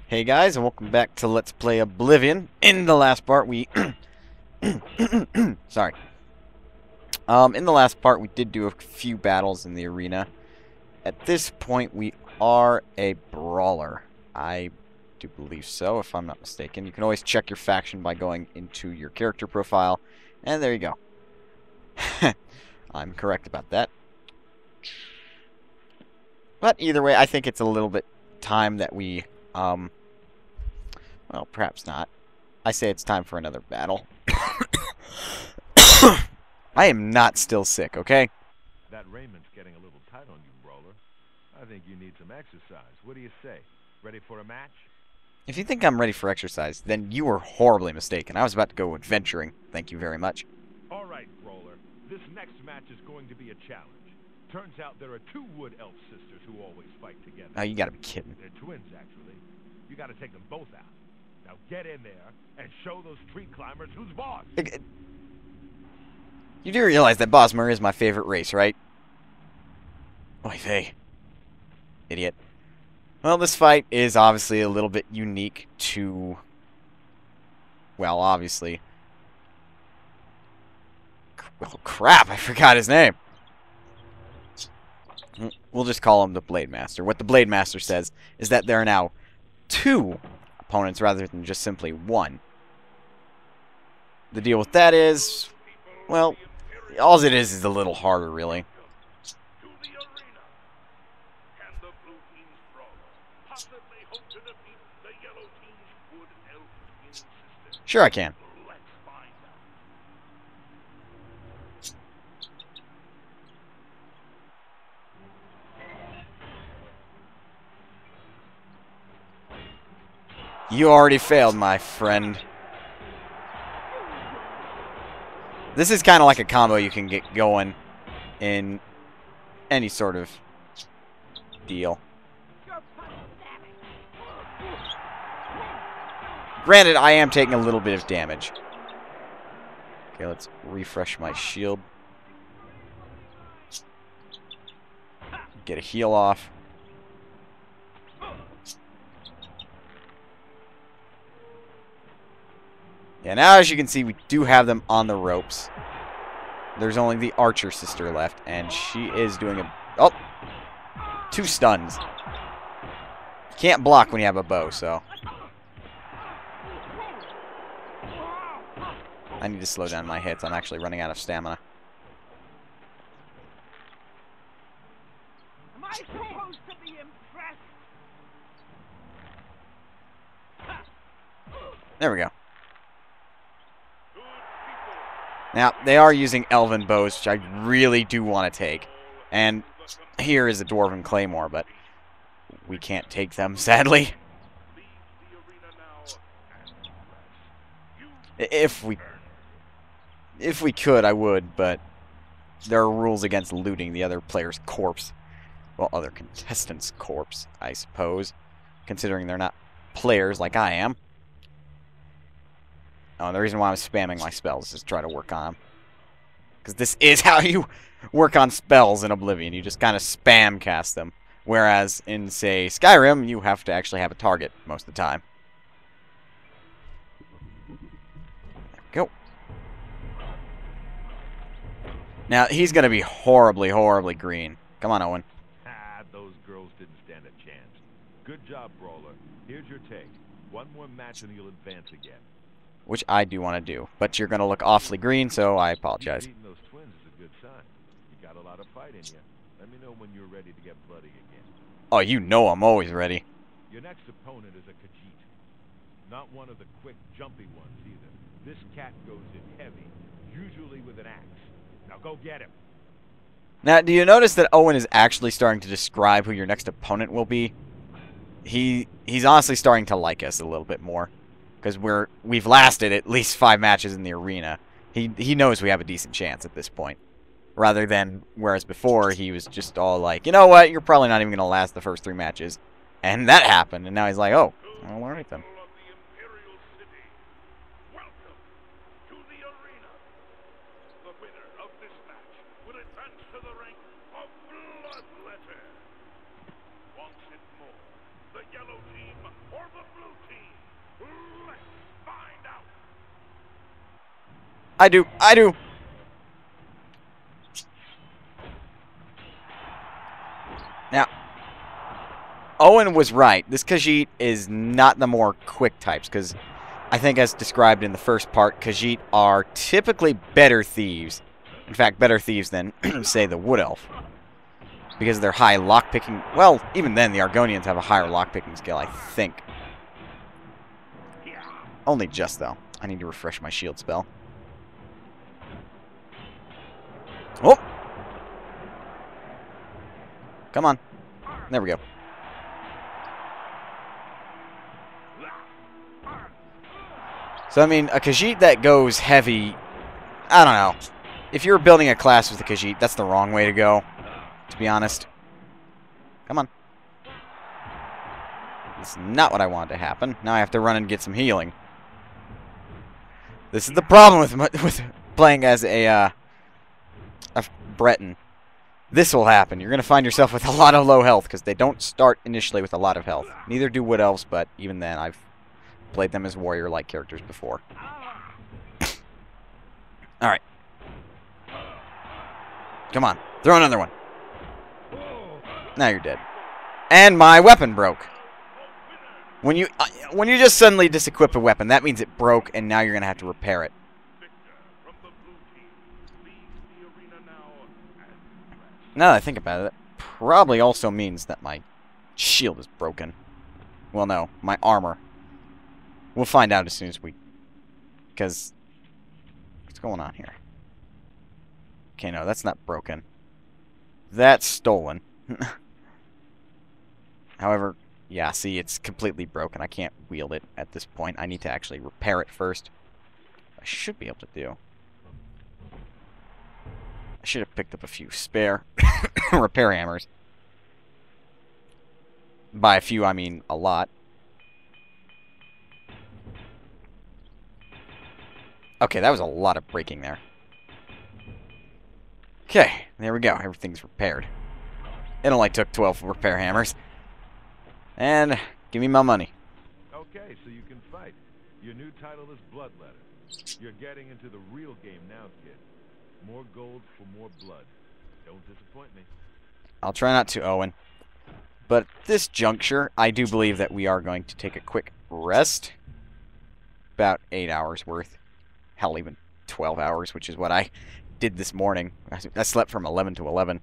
Hey guys, and welcome back to Let's Play Oblivion. In the last part, we... Sorry. In the last part, we did do a few battles in the arena. At this point, we are a brawler. I do believe so, if I'm not mistaken. You can always check your faction by going into your character profile. And there you go. I'm correct about that. But either way, I think it's a little bit time that we... Well, perhaps not. I say it's time for another battle. I am not still sick, okay? That raiment's getting a little tight on you, Brawler. I think you need some exercise. What do you say? Ready for a match? If you think I'm ready for exercise, then you were horribly mistaken. I was about to go adventuring. Thank you very much. All right, Brawler. This next match is going to be a challenge. Turns out there are two wood elf sisters who always fight together. Oh, you gotta be kidding. They're twins, actually. You gotta take them both out. Now get in there and show those tree climbers who's boss. You do realize that Bosmer is my favorite race, right? Oy vey. Idiot. Well, this fight is obviously a little bit unique to... Well, obviously. Oh, crap, I forgot his name. We'll just call him the Blade Master. What the Blade Master says is that there are now two opponents rather than just simply one. The deal with that is, well, all it is a little harder, really. Sure I can. You already failed, my friend. This is kind of like a combo you can get going in any sort of deal. Granted, I am taking a little bit of damage. Okay, let's refresh my shield. Get a heal off. Yeah, now as you can see, we do have them on the ropes. There's only the Archer sister left, and she is doing a... Oh! 2 stuns. You can't block when you have a bow, so... I need to slow down my hits. I'm actually running out of stamina. Am I supposed to be impressed? There we go. Now, they are using elven bows, which I really do want to take. And here is a dwarven claymore, but we can't take them, sadly. If we could, I would, but there are rules against looting the other player's corpse. Well, other contestants' corpse, I suppose, considering they're not players like I am. Oh, and the reason why I'm spamming my spells is to try to work on them. Because this is how you work on spells in Oblivion. You just kind of spam cast them. Whereas in, say, Skyrim, you have to actually have a target most of the time. There we go. Now, he's going to be horribly, horribly green. Come on, Owen. Ah, those girls didn't stand a chance. Good job, Brawler. Here's your take. One more match and you'll advance again. Which I do want to do. But you're going to look awfully green, so I apologize. Beating those twins is a good sign. You got a lot of fight in you. Let me know when you're ready to get bloody again. Oh, you know I'm always ready. Your next opponent is a Khajiit. Not one of the quick, jumpy ones, either. This cat goes in heavy, usually with an axe. Now go get him. Now, do you notice that Owen is actually starting to describe who your next opponent will be? He's honestly starting to like us a little bit more. Because we've lasted at least 5 matches in the arena. He knows we have a decent chance at this point. Rather than, whereas before, he was just all like, you know what, you're probably not even going to last the first 3 matches. And that happened, and now he's like, oh, well, alright then. The winner of this match will advance to the rank of Bloodletter. Once it more, the yellow team or the blue I do. I do. Now, Owen was right. This Khajiit is not the more quick types, because I think as described in the first part, Khajiit are typically better thieves. In fact, better thieves than, say, the Wood Elf. Because of their high lockpicking. Well, even then, the Argonians have a higher lockpicking skill, I think. Only just, though. I need to refresh my shield spell. Oh! Come on. There we go. So, I mean, a Khajiit that goes heavy, I don't know. If you're building a class with a Khajiit, that's the wrong way to go, to be honest. Come on. That's not what I wanted to happen. Now I have to run and get some healing. This is the problem with playing as a Breton. This will happen. You're going to find yourself with a lot of low health, because they don't start initially with a lot of health. Neither do Wood Elves, but even then, I've played them as warrior-like characters before. Alright. Come on. Throw another one. Now you're dead. And my weapon broke. When you just suddenly disequip a weapon, that means it broke, and now you're going to have to repair it. Now that I think about it, that probably also means that my shield is broken. Well, no, my armor. We'll find out as soon as we... Because... What's going on here? Okay, no, that's not broken. That's stolen. However, yeah, see, it's completely broken. I can't wield it at this point. I need to actually repair it first. I should be able to do. I should have picked up a few spare repair hammers. By a few, I mean a lot. Okay, that was a lot of breaking there. Okay, there we go. Everything's repaired. It only took 12 repair hammers. And give me my money. Okay, so you can fight. Your new title is Bloodletter. You're getting into the real game now, kid. More gold for more blood. Don't disappoint me. I'll try not to, Owen. But at this juncture, I do believe that we are going to take a quick rest. About 8 hours worth. Hell, even 12 hours, which is what I did this morning. I slept from 11 to 11.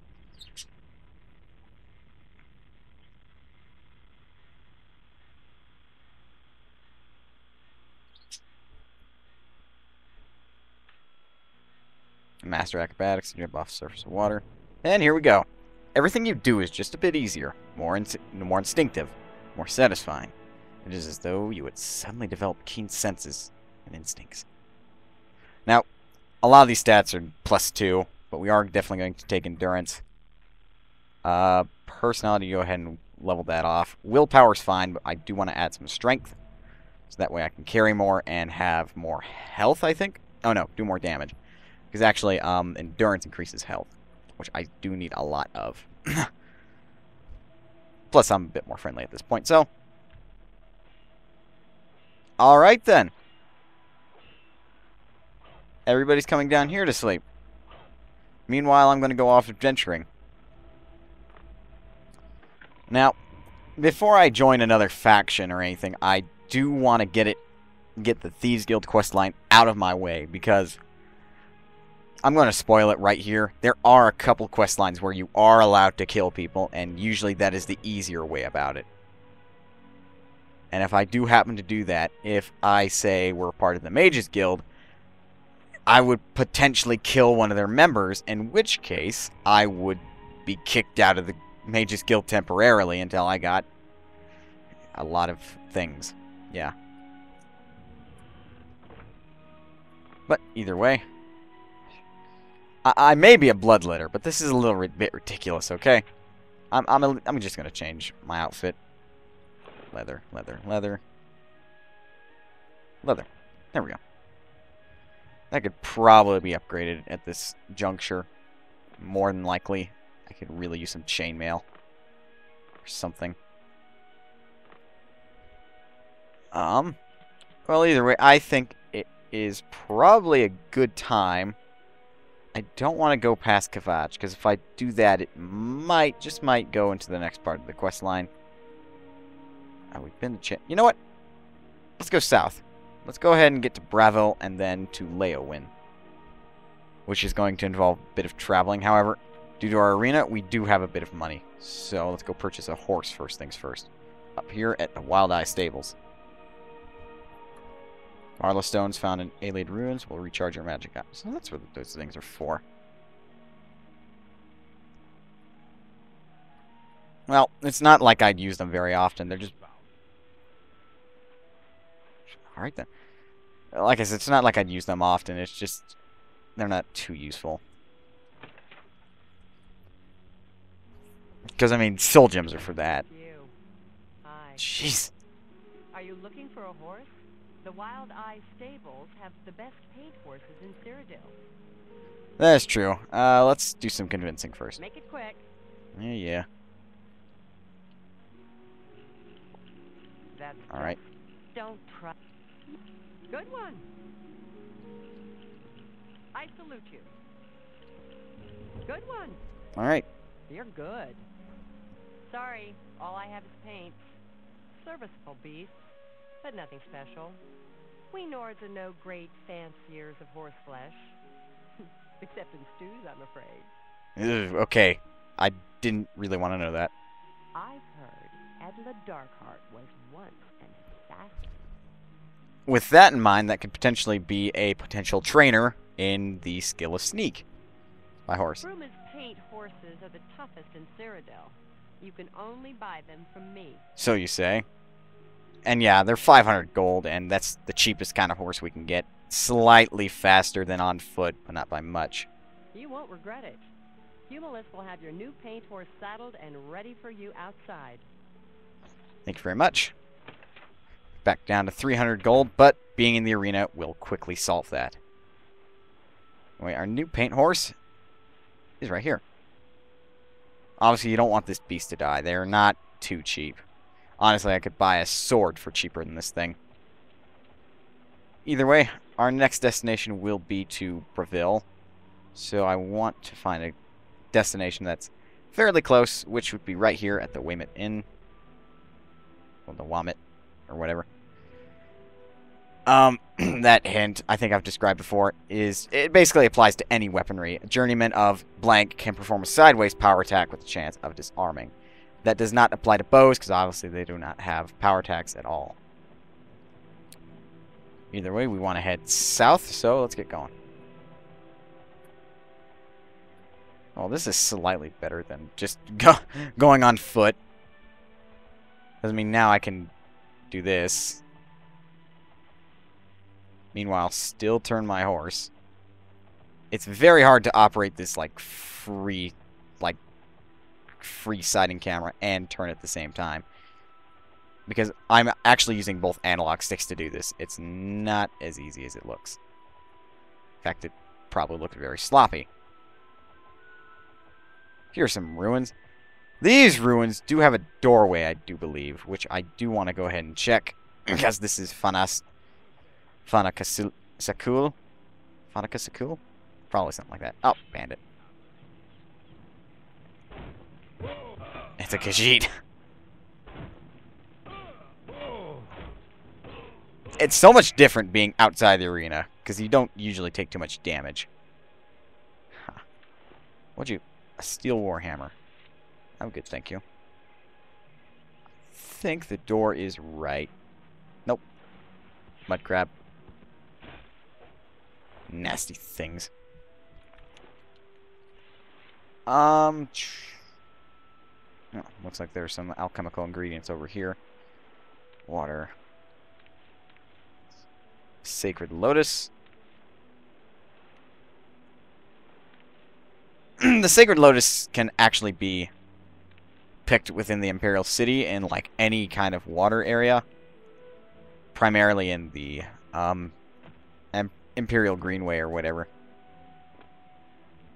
Master Acrobatics, jump off the surface of water. And here we go. Everything you do is just a bit easier, more instinctive, more satisfying. It is as though you would suddenly develop keen senses and instincts. Now, a lot of these stats are +2, but we are definitely going to take endurance. Personality, go ahead and level that off. Willpower's fine, but I do want to add some strength. So that way I can carry more and have more health, I think. Oh no, do more damage. Because actually, endurance increases health, which I do need a lot of. Plus, I'm a bit more friendly at this point, so... Alright then. Everybody's coming down here to sleep. Meanwhile, I'm going to go off adventuring. Now, before I join another faction or anything, I do want to get the Thieves Guild questline out of my way, because I'm going to spoil it right here. There are a couple questlines where you are allowed to kill people, and usually that is the easier way about it. And if I do happen to do that, if I say we're part of the Mages Guild, I would potentially kill one of their members, in which case I would be kicked out of the Mages Guild temporarily until I got a lot of things. Yeah. But either way, I may be a Bloodletter, but this is a little bit ridiculous, okay? I'm just going to change my outfit. Leather, leather, leather. Leather. There we go. That could probably be upgraded at this juncture. More than likely. I could really use some chainmail. Or something. Well, either way, I think is probably a good time. I don't want to go past Khajiit, because if I do that, it might, just might go into the next part of the quest line. Oh, we've been to You know what? Let's go south. Let's go ahead and get to Bravo and then to Leowin, which is going to involve a bit of traveling. However, due to our arena, we do have a bit of money. So let's go purchase a horse first things first. Up here at the Wild Eye Stables. Marla stones found in Allied ruins will recharge your magic items. So that's what those things are for. Well, it's not like I'd use them very often. They're just... Alright then. Like I said, it's not like I'd use them often. It's just... They're not too useful. Because, I mean, soul gems are for that. You. Hi. Jeez. Are you looking for a horse? The Wild Eye Stables have the best paid horses in Cyrodiil. That's true. Let's do some convincing first. Make it quick. Yeah. That's Alright. Don't try. Good one. I salute you. Good one. Alright. You're good. Sorry, all I have is paint. Serviceable beasts, but nothing special. We Nords are no great fanciers of horse flesh. Except in stews, I'm afraid. Ugh, okay. I didn't really want to know that. I've heard Edla Darkheart was once an assassin. With that in mind, that could potentially be a potential trainer in the skill of sneak. By horse. Rumours paint horses are the toughest in Cyrodiil. You can only buy them from me. So you say. And yeah, they're 500 gold, and that's the cheapest kind of horse we can get. Slightly faster than on foot, but not by much. You won't regret it. Cumulus will have your new paint horse saddled and ready for you outside. Thank you very much. Back down to 300 gold, but being in the arena will quickly solve that. Wait, our new paint horse is right here. Obviously, you don't want this beast to die. They're not too cheap. Honestly, I could buy a sword for cheaper than this thing. Either way, our next destination will be to Breville. So I want to find a destination that's fairly close, which would be right here at the Weymouth Inn. Or the Womit, or whatever. That hint, I think I've described before, is it basically applies to any weaponry. A journeyman of blank can perform a sideways power attack with a chance of disarming. That does not apply to bows, because obviously they do not have power attacks at all. Either way, we want to head south, so let's get going. Oh, this is slightly better than just going on foot. Doesn't mean now I can do this. Meanwhile, still turn my horse. It's very hard to operate this like free siding camera and turn at the same time. Because I'm actually using both analog sticks to do this. It's not as easy as it looks. In fact, it probably looked very sloppy. Here are some ruins. These ruins do have a doorway, I do believe, which I do want to go ahead and check. Because this is Fanakasakul? Fanakasakul? Probably something like that. Oh, bandit. It's a Khajiit. It's so much different being outside the arena, because you don't usually take too much damage. Huh. What'd you... A steel warhammer. I'm good, thank you. I think the door is right. Nope. Mud crab. Nasty things. Oh, looks like there's some alchemical ingredients over here. Water. Sacred lotus. The sacred lotus can actually be picked within the Imperial City in like any kind of water area. Primarily in the Imperial Greenway or whatever.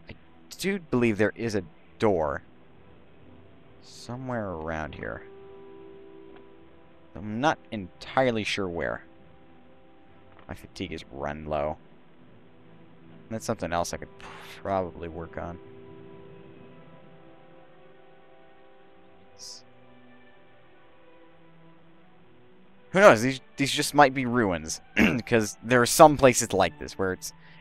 I do believe there is a door somewhere around here. I'm not entirely sure where. My fatigue is run low. That's something else I could probably work on. Who knows? These just might be ruins, because there are some places like this where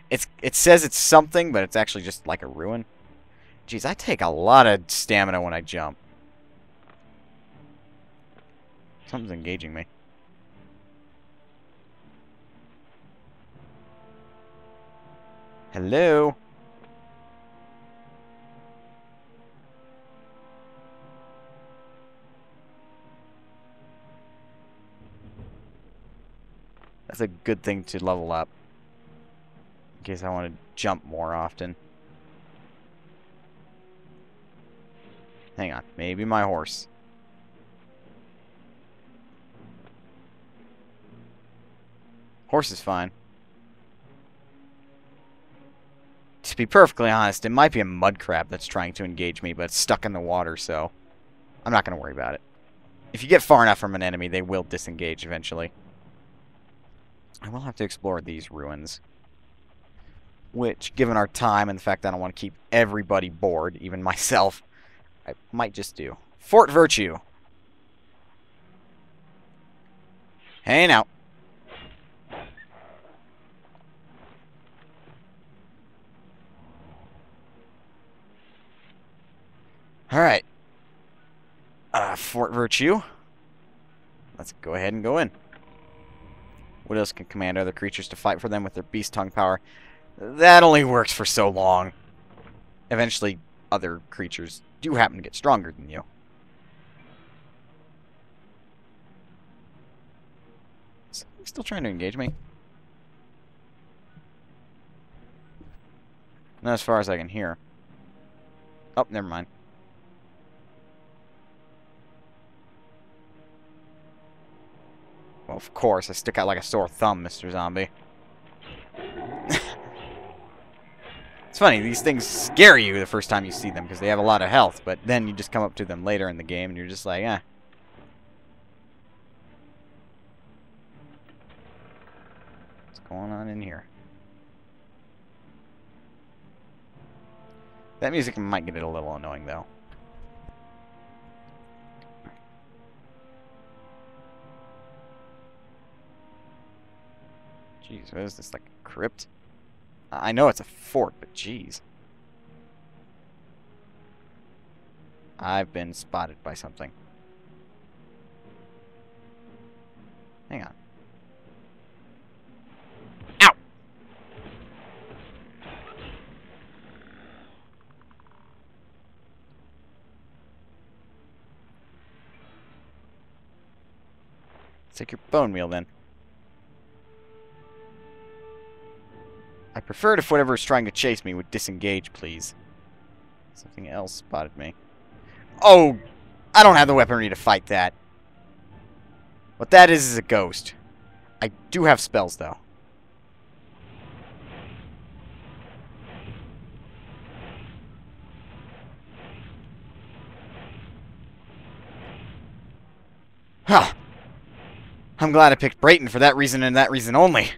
it says it's something, but it's actually just like a ruin. Jeez, I take a lot of stamina when I jump. Something's engaging me. Hello? That's a good thing to level up. In case I want to jump more often. Hang on. Maybe my horse. Horse is fine. To be perfectly honest, it might be a mud crab that's trying to engage me, but it's stuck in the water, so I'm not going to worry about it. If you get far enough from an enemy, they will disengage eventually. I will have to explore these ruins. Which, given our time and the fact that I don't want to keep everybody bored, even myself, I might just do. Fort Virtue. Hey now. Alright. Fort Virtue. Let's go ahead and go in. What else can command other creatures to fight for them with their beast tongue power? That only works for so long. Eventually, other creatures do happen to get stronger than you. Is he still trying to engage me? Not as far as I can hear. Oh, never mind. Well, of course, I stick out like a sore thumb, Mr. Zombie. It's funny, these things scare you the first time you see them because they have a lot of health, but then you just come up to them later in the game and you're just like, eh. What's going on in here? That music might get it a little annoying, though. Jeez, what is this, like a crypt? I know it's a fort, but jeez. I've been spotted by something. Hang on. Ow! Take your bone meal, then. I prefer it if whatever is trying to chase me would disengage, please. Something else spotted me. Oh! I don't have the weaponry to fight that. What that is a ghost. I do have spells, though. Huh. I'm glad I picked Brayton for that reason and that reason only.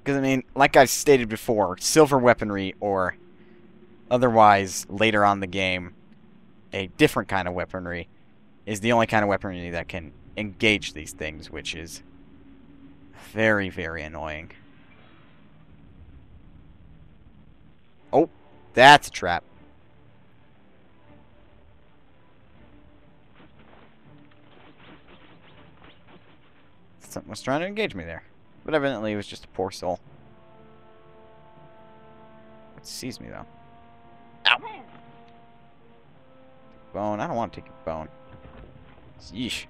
Because, I mean, like I've stated before, silver weaponry or otherwise later on in the game, a different kind of weaponry is the only kind of weaponry that can engage these things, which is very, very annoying. Oh, that's a trap. Something was trying to engage me there. But evidently it was just a poor soul. It sees me, though. Ow! Bone. I don't want to take a bone. Yeesh.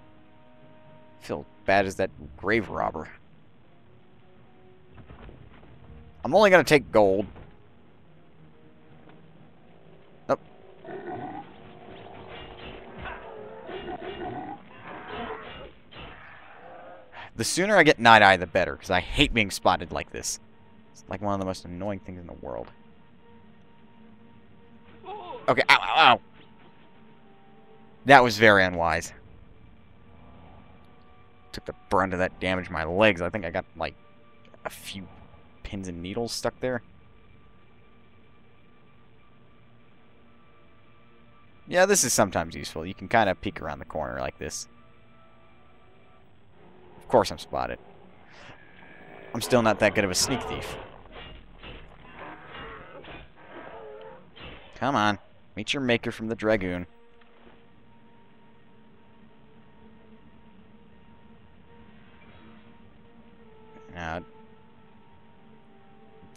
I feel bad as that grave robber. I'm only going to take gold. Nope. The sooner I get night-eye, the better, because I hate being spotted like this. It's like one of the most annoying things in the world. Okay, ow, ow, ow! That was very unwise. took the brunt of that damage. My legs, I think I got, like, a few pins and needles stuck there. Yeah, this is sometimes useful. You can kind of peek around the corner like this. Of course I'm spotted. I'm still not that good of a sneak thief. Come on. Meet your maker from the Dragoon. Now,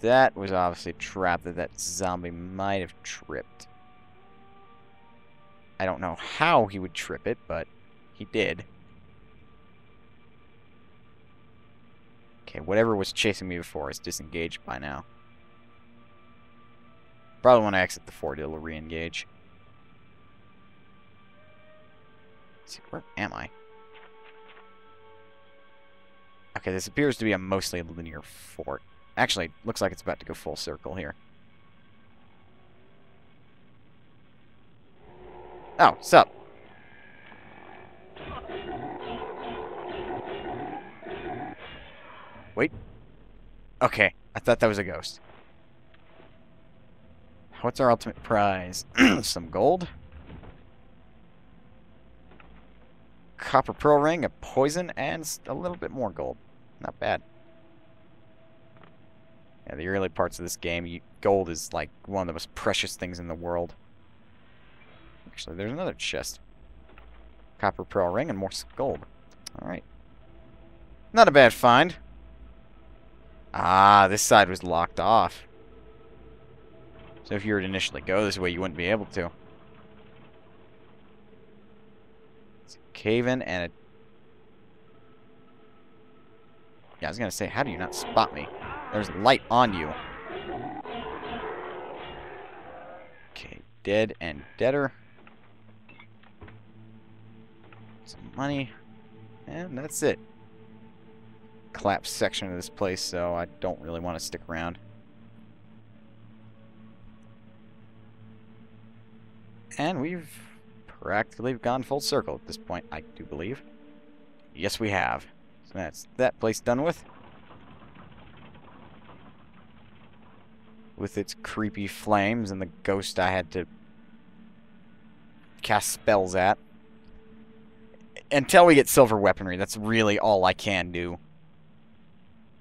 that was obviously a trap that zombie might have tripped. I don't know how he would trip it, but he did. Okay, whatever was chasing me before is disengaged by now. Probably when I exit the fort, it'll re-engage. Let's see, where am I? Okay, this appears to be a mostly linear fort. Actually, looks like it's about to go full circle here. Oh, sup? Wait. Okay, I thought that was a ghost. What's our ultimate prize? Some gold? Copper pearl ring, a poison, and a little bit more gold. Not bad. Yeah, the early parts of this game, gold is like one of the most precious things in the world. Actually, there's another chest. Copper pearl ring and more gold. Alright. Not a bad find. Ah, this side was locked off. So if you were to initially go this way, you wouldn't be able to. It's a cave-in and a... Yeah, I was going to say, how do you not spot me? There's light on you. Okay, dead and deader. Some money. And that's it. Collapsed section of this place, so I don't really want to stick around. And we've practically gone full circle at this point, I do believe. Yes, we have. So that's that place done with. With its creepy flames and the ghost I had to cast spells at. Until we get silver weaponry, that's really all I can do.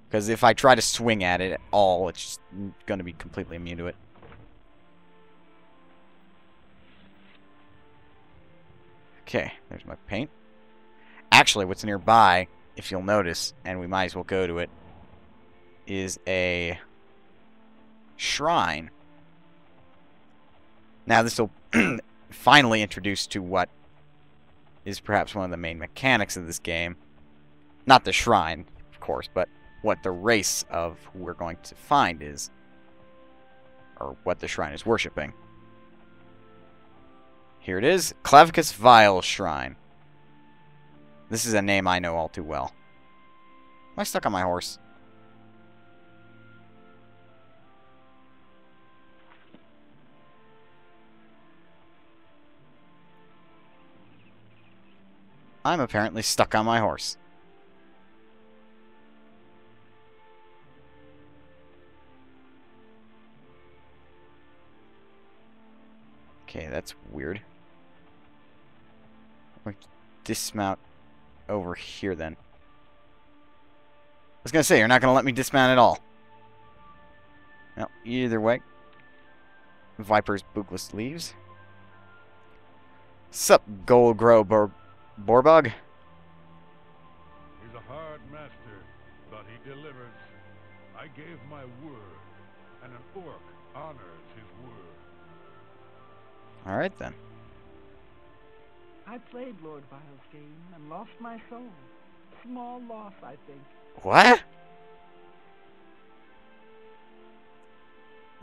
Because if I try to swing at it at all, it's just going to be completely immune to it. Okay, there's my paint. Actually, what's nearby, if you'll notice, and we might as well go to it, is a shrine. Now, this will finally introduce to what is perhaps one of the main mechanics of this game. Not the shrine, of course, but what the race of who we're going to find is. Or what the shrine is worshipping. Here it is, Clavicus Vile Shrine. This is a name I know all too well. Am I stuck on my horse? I'm apparently stuck on my horse. Okay, that's weird. We dismount over here then. I was gonna say, you're not gonna let me dismount at all. No, either way. Viper's bootless leaves. Sup, Gold Grow Borbog? He's a hard master, but he delivers. I gave my word, and an orc honors his word. Alright then. I played Lord Vile's game and lost my soul. Small loss, I think. What?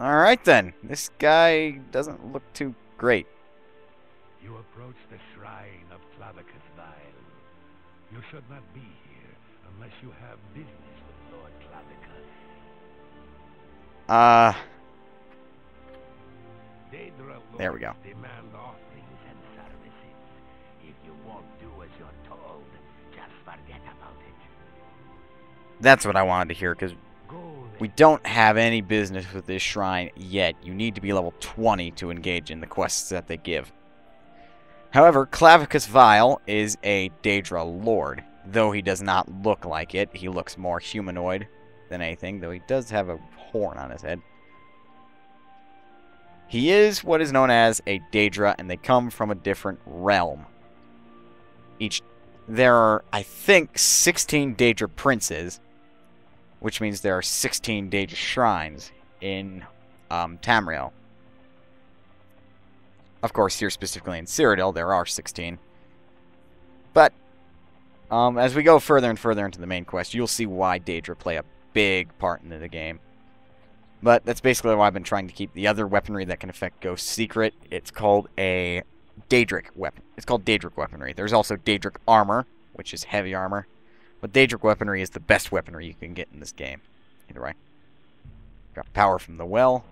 Alright then. This guy doesn't look too great. You approach the shrine of Clavicus Vile. You should not be here unless you have business with Lord Clavicus. There we go. Demand offerings and services. If you won't do as you're told, just Forget about it. That's what I wanted to hear, because we don't have any business with this shrine yet. You need to be level 20 to engage in the quests that they give. However, Clavicus Vile is a Daedra Lord. Though he does not look like it, he looks more humanoid than anything, though he does have a horn on his head. He is what is known as a Daedra, and they come from a different realm. There are, I think, 16 Daedra princes, which means there are 16 Daedra shrines in Tamriel. Of course, here specifically in Cyrodiil, there are 16. But as we go further and further into the main quest, you'll see why Daedra play a big part in the game. But that's basically why I've been trying to keep the other weaponry that can affect ghosts secret. It's called a Daedric weapon. It's called Daedric weaponry. There's also Daedric armor, which is heavy armor. But Daedric weaponry is the best weaponry you can get in this game. Either way. Got power from the well.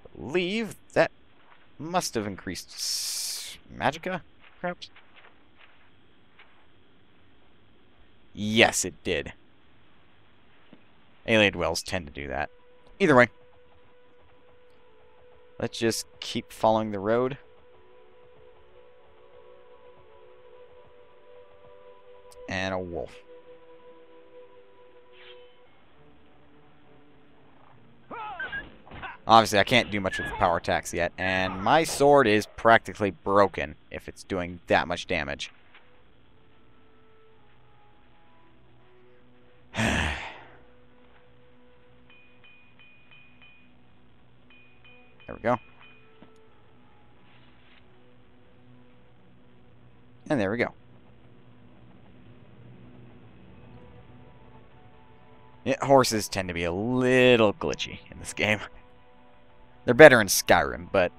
I believe that must have increased magicka, perhaps? Yes, it did. Alien wells tend to do that. Either way. Let's just keep following the road. And a wolf. Obviously, I can't do much with the power attacks yet, and my sword is practically broken if it's doing that much damage. There we go. And there we go. Yeah, horses tend to be a little glitchy in this game. They're better in Skyrim, but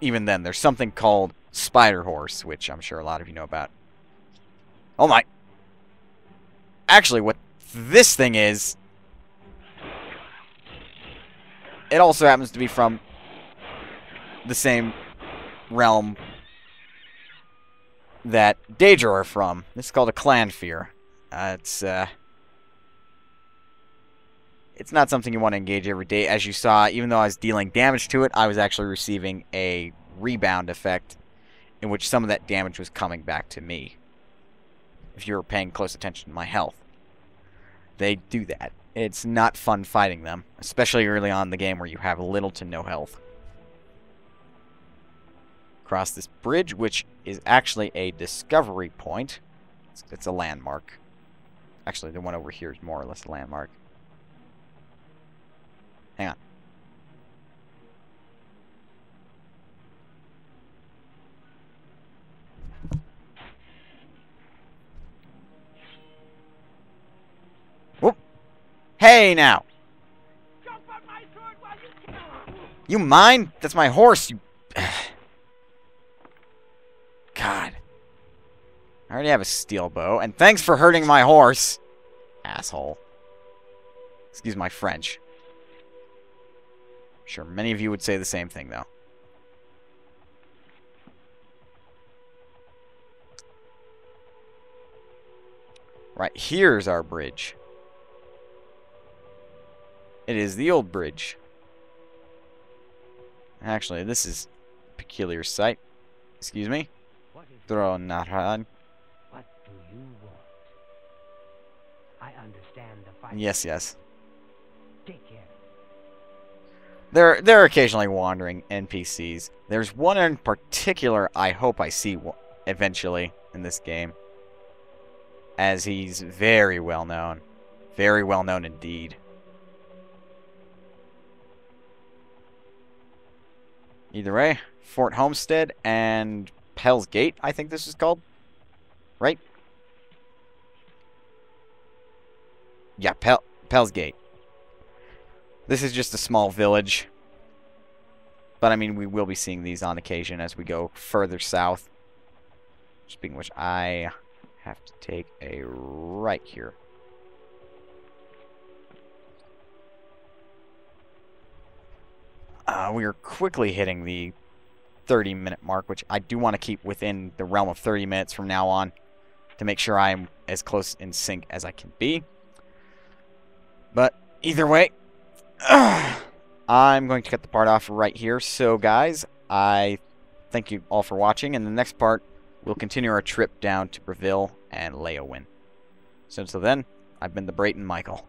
even then, there's something called Spider Horse, which I'm sure a lot of you know about. Oh my! Actually, what this thing is... It also happens to be from the same realm that Daedra are from. This is called a clan fear. It's not something you want to engage every day. As you saw, even though I was dealing damage to it, I was actually receiving a rebound effect in which some of that damage was coming back to me. If you were paying close attention to my health. They do that. It's not fun fighting them, especially early on in the game where you have little to no health. Cross this bridge, which is actually a discovery point. It's a landmark. Actually, the one over here is more or less a landmark. Hang on. Whoop. Hey, now. Jump on my sword while you can. You mine? That's my horse, you... God. I already have a steel bow, and thanks for hurting my horse. Asshole. Excuse my French. I'm sure many of you would say the same thing, though. Right, here's our bridge. It is the old bridge. Actually, this is a peculiar sight. Excuse me. Throw Naran. What do you want? I understand the fight. Yes, yes. Take care. There are occasionally wandering NPCs. There's one in particular I hope I see eventually in this game, as he's very well known. Very well known indeed. Either way, Fort Homestead and Hell's Gate, I think this is called. Right? Yeah, Pell's Gate. This is just a small village. But, I mean, we will be seeing these on occasion as we go further south. Speaking of which, I have to take a right here. We are quickly hitting the 30-minute mark, which I do want to keep within the realm of 30 minutes from now on. to make sure I'm as close in sync as I can be. But either way, I'm going to cut the part off right here. So guys, I thank you all for watching. In the next part, we'll continue our trip down to Breville and Leowin. So until then, I've been the Brayton Michael.